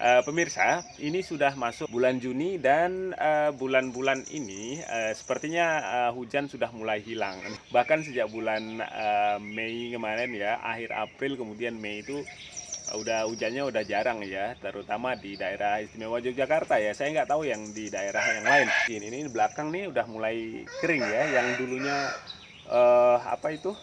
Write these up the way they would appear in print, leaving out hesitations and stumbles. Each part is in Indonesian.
Pemirsa, ini sudah masuk bulan Juni dan, bulan-bulan ini, sepertinya, hujan sudah mulai hilang. Bahkan sejak bulan, Mei kemarin ya, akhir April kemudian Mei itu, udah hujannya udah jarang ya, terutama di daerah istimewa Yogyakarta ya. Saya nggak tahu yang di daerah yang lain. Ini belakang nih udah mulai kering ya, yang dulunya, apa itu,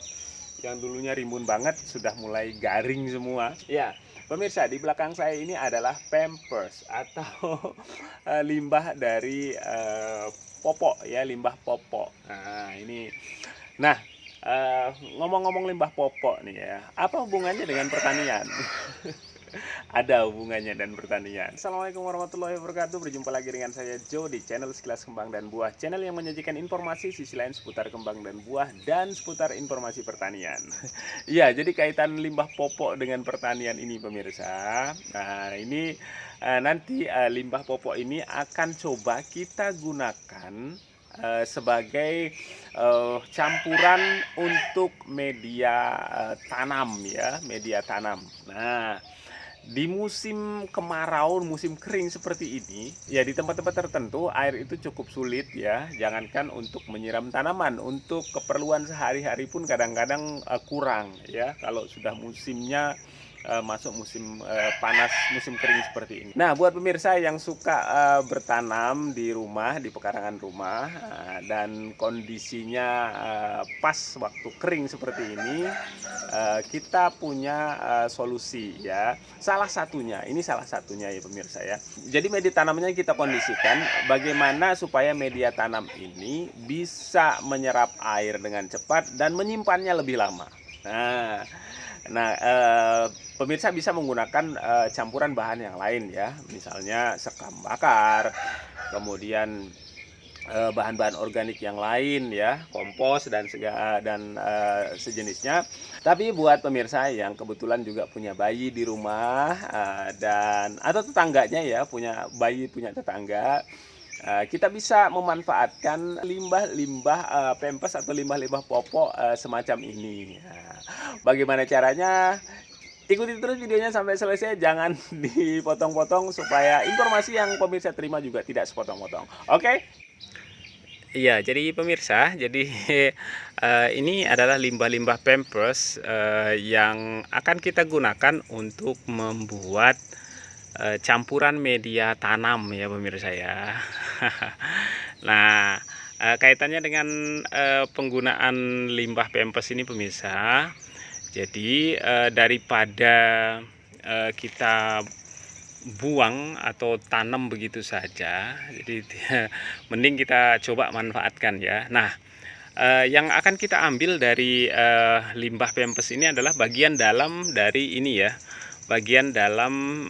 yang dulunya rimbun banget sudah mulai garing semua. Ya, pemirsa, di belakang saya ini adalah Pampers atau limbah dari popok ya, limbah popok. Nah, ini. Nah, ngomong-ngomong limbah popok nih ya, apa hubungannya dengan pertanian? Ada hubungannya dan pertanian. Assalamualaikum warahmatullahi wabarakatuh. Berjumpa lagi dengan saya Joe di channel Sekilas Kembang dan Buah, channel yang menyajikan informasi sisi lain seputar kembang dan buah dan seputar informasi pertanian. Iya, jadi kaitan limbah popok dengan pertanian ini pemirsa. Nah, ini nanti limbah popok ini akan coba kita gunakan sebagai campuran untuk media tanam ya, media tanam. Nah, di musim kemarau, musim kering seperti ini, ya di tempat-tempat tertentu air itu cukup sulit ya. Jangankan untuk menyiram tanaman, untuk keperluan sehari-hari pun kadang-kadang kurang ya. Kalau sudah musimnya masuk musim panas, musim kering seperti ini. Nah, buat pemirsa yang suka bertanam di rumah, di pekarangan rumah, dan kondisinya pas waktu kering seperti ini, kita punya solusi ya. Salah satunya, ini salah satunya ya pemirsa ya. Jadi media tanamnya kita kondisikan bagaimana supaya media tanam ini bisa menyerap air dengan cepat dan menyimpannya lebih lama. Nah, pemirsa bisa menggunakan campuran bahan yang lain ya, misalnya sekam bakar, kemudian bahan-bahan organik yang lain ya, kompos dan sejenisnya. Tapi buat pemirsa yang kebetulan juga punya bayi di rumah dan atau tetangganya ya, punya bayi, punya tetangga, kita bisa memanfaatkan limbah-limbah Pampers atau limbah-limbah popok semacam ini. Nah, bagaimana caranya? Ikuti terus videonya sampai selesai, jangan dipotong-potong supaya informasi yang pemirsa terima juga tidak sepotong-potong. Oke? Iya, jadi pemirsa, jadi ini adalah limbah-limbah Pampers yang akan kita gunakan untuk membuat campuran media tanam ya pemirsa ya. Nah, kaitannya dengan penggunaan limbah Pampers ini pemirsa. Jadi daripada kita buang atau tanam begitu saja, jadi mending kita coba manfaatkan ya. Nah, yang akan kita ambil dari limbah Pampers ini adalah bagian dalam dari ini ya, bagian dalam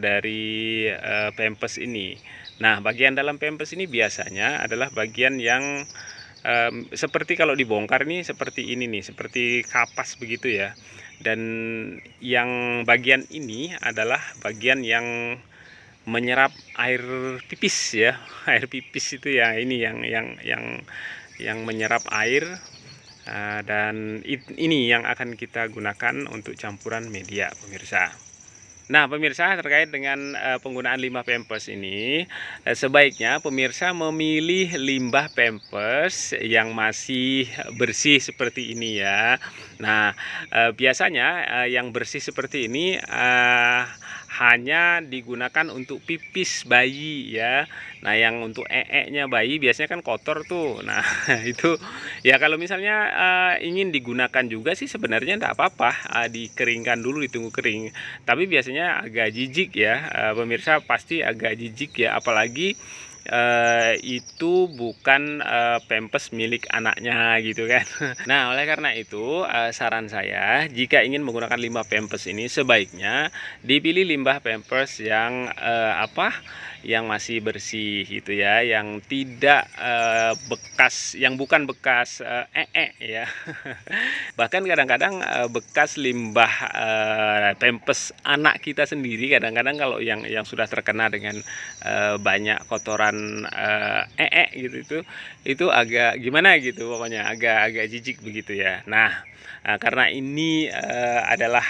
dari Pampers ini. Nah, bagian dalam Pampers ini biasanya adalah bagian yang seperti kalau dibongkar nih seperti ini nih, seperti kapas begitu ya. Dan yang bagian ini adalah bagian yang menyerap air pipis ya. Air pipis itu ya, ini yang menyerap air. Dan ini yang akan kita gunakan untuk campuran media pemirsa. Nah pemirsa, terkait dengan penggunaan limbah Pampers ini, sebaiknya pemirsa memilih limbah Pampers yang masih bersih seperti ini ya. Nah biasanya yang bersih seperti ini hanya digunakan untuk pipis bayi ya. Nah yang untuk nya bayi biasanya kan kotor tuh. Nah itu ya, kalau misalnya ingin digunakan juga sih sebenarnya tidak apa-apa, dikeringkan dulu, ditunggu kering. Tapi biasanya agak jijik ya, pemirsa pasti agak jijik ya, apalagi itu bukan Pampers milik anaknya gitu kan. Nah oleh karena itu saran saya, jika ingin menggunakan limbah Pampers ini sebaiknya dipilih limbah Pampers yang yang masih bersih gitu ya, yang tidak bekas, yang bukan bekas ya. Bahkan kadang-kadang bekas limbah Pampers anak kita sendiri, kadang-kadang kalau yang sudah terkena dengan banyak kotoran gitu itu agak gimana gitu, pokoknya agak jijik begitu ya. Nah, karena ini adalah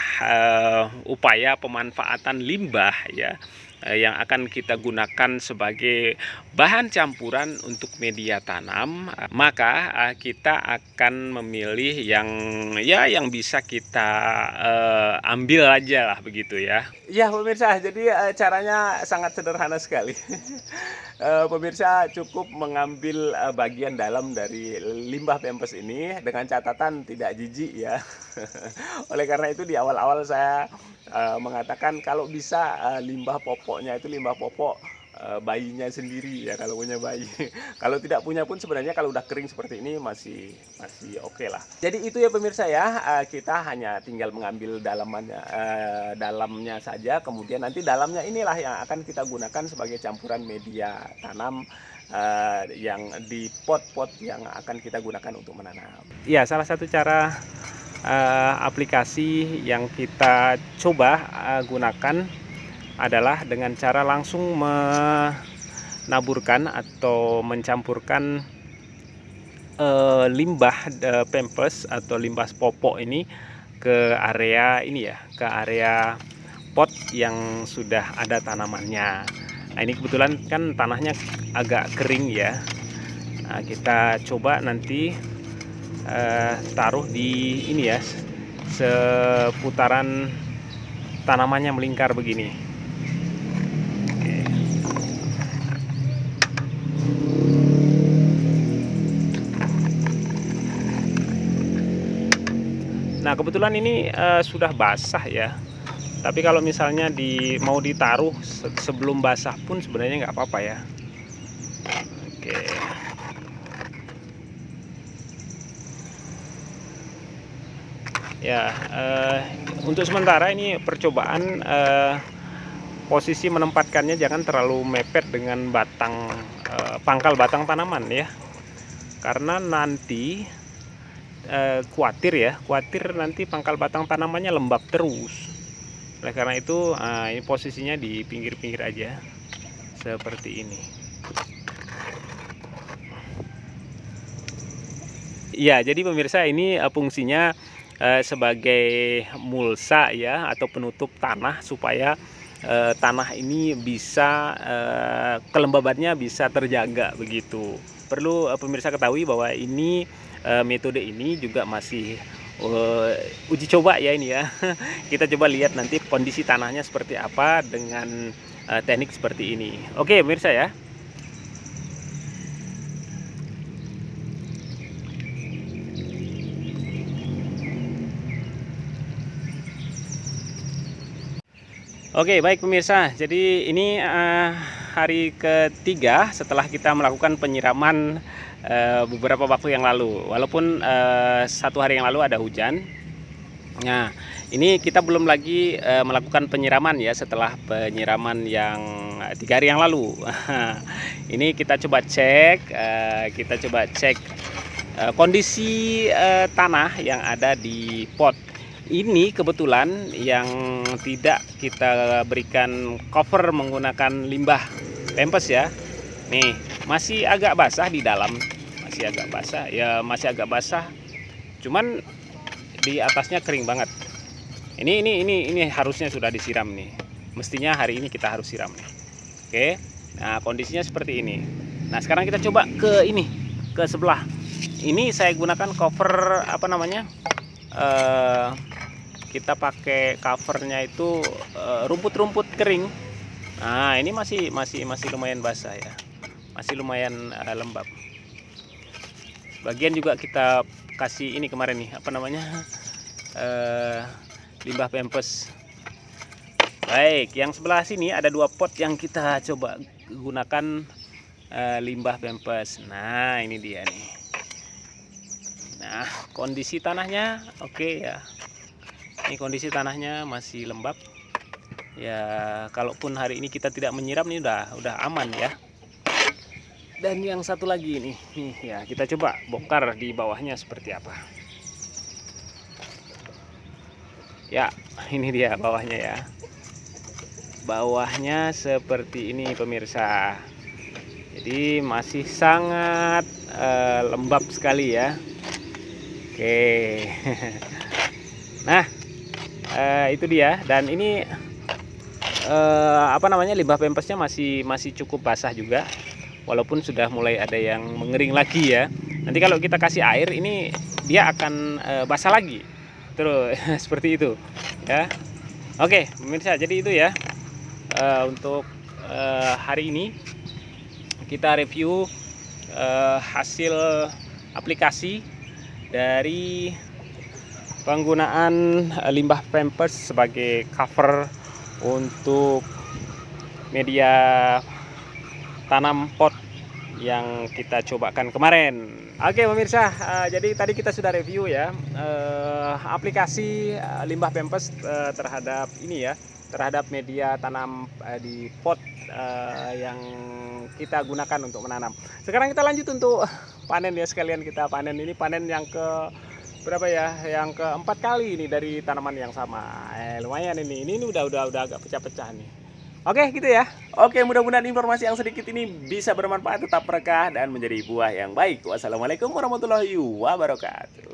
upaya pemanfaatan limbah ya, yang akan kita gunakan sebagai bahan campuran untuk media tanam, maka kita akan memilih yang bisa kita ambil aja lah begitu ya. Ya pemirsa, jadi caranya sangat sederhana sekali. Pemirsa cukup mengambil bagian dalam dari limbah pempes ini dengan catatan tidak jijik ya. Oleh karena itu di awal-awal saya mengatakan kalau bisa limbah popoknya itu limbah popok bayinya sendiri ya, kalau punya bayi. Kalau tidak punya pun sebenarnya kalau udah kering seperti ini masih oke lah. Jadi itu ya pemirsa ya, kita hanya tinggal mengambil dalamnya saja, kemudian nanti dalamnya inilah yang akan kita gunakan sebagai campuran media tanam yang di pot-pot yang akan kita gunakan untuk menanam. Ya, salah satu cara aplikasi yang kita coba gunakan adalah dengan cara langsung menaburkan atau mencampurkan limbah pempes atau limbah popok ini ke area ini ya, ke area pot yang sudah ada tanamannya. Nah, ini kebetulan kan tanahnya agak kering ya. Nah, kita coba nanti taruh di ini ya, seputaran tanamannya melingkar begini. Nah, kebetulan ini sudah basah ya. Tapi kalau misalnya mau ditaruh sebelum basah pun sebenarnya nggak apa-apa ya. Oke. Ya, untuk sementara ini percobaan, posisi menempatkannya jangan terlalu mepet dengan pangkal batang tanaman ya. Karena nanti khawatir nanti pangkal batang tanamannya lembab terus. Oleh karena itu ini posisinya di pinggir-pinggir aja seperti ini. Ya, jadi pemirsa ini fungsinya sebagai mulsa ya, atau penutup tanah supaya tanah ini bisa kelembabannya bisa terjaga begitu. Perlu pemirsa ketahui bahwa ini metode ini juga masih uji coba ya ini ya. Kita coba lihat nanti kondisi tanahnya seperti apa dengan teknik seperti ini. Oke pemirsa ya. Oke, baik pemirsa. Jadi ini hari ketiga setelah kita melakukan penyiraman beberapa waktu yang lalu. Walaupun 1 hari yang lalu ada hujan. Nah, ini kita belum lagi melakukan penyiraman ya setelah penyiraman yang 3 hari yang lalu. Ini kita coba cek, kondisi tanah yang ada di pot. Ini kebetulan yang tidak kita berikan cover menggunakan limbah pempes ya. Nih, masih agak basah di dalam. Masih agak basah. Ya, masih agak basah. Cuman di atasnya kering banget. Ini harusnya sudah disiram nih. Mestinya hari ini kita harus siram nih. Oke. Nah, kondisinya seperti ini. Nah, sekarang kita coba ke sebelah. Ini saya gunakan cover apa namanya? Kita pakai covernya itu rumput-rumput kering. Nah, ini masih lumayan basah ya, masih lumayan lembab. Bagian juga kita kasih ini kemarin nih apa namanya, limbah pempes. Baik, yang sebelah sini ada 2 pot yang kita coba gunakan limbah pempes. Nah, ini dia nih. Nah, kondisi tanahnya oke ya. Ini kondisi tanahnya masih lembab. Ya, kalaupun hari ini kita tidak menyiram nih udah aman ya. Dan yang satu lagi nih ya, kita coba bongkar di bawahnya seperti apa. Ya, ini dia bawahnya ya. Bawahnya seperti ini pemirsa. Jadi masih sangat lembab sekali ya. Oke. Nah, itu dia. Dan ini limbah pempesnya masih cukup basah juga, walaupun sudah mulai ada yang mengering lagi ya. Nanti kalau kita kasih air ini dia akan basah lagi terus. Seperti itu ya. Oke pemirsa, jadi itu ya untuk hari ini kita review hasil aplikasi dari penggunaan limbah pampers sebagai cover untuk media tanam pot yang kita cobakan kemarin. Oke pemirsa, jadi tadi kita sudah review ya aplikasi limbah pampers terhadap ini ya, terhadap media tanam di pot yang kita gunakan untuk menanam. Sekarang kita lanjut untuk panen ya, sekalian kita panen. Ini panen yang ke berapa ya, yang keempat kali ini dari tanaman yang sama. Lumayan ini udah agak pecah-pecah nih. Oke gitu ya. Oke, mudah-mudahan informasi yang sedikit ini bisa bermanfaat, tetap berkah dan menjadi buah yang baik. Wassalamualaikum warahmatullahi wabarakatuh.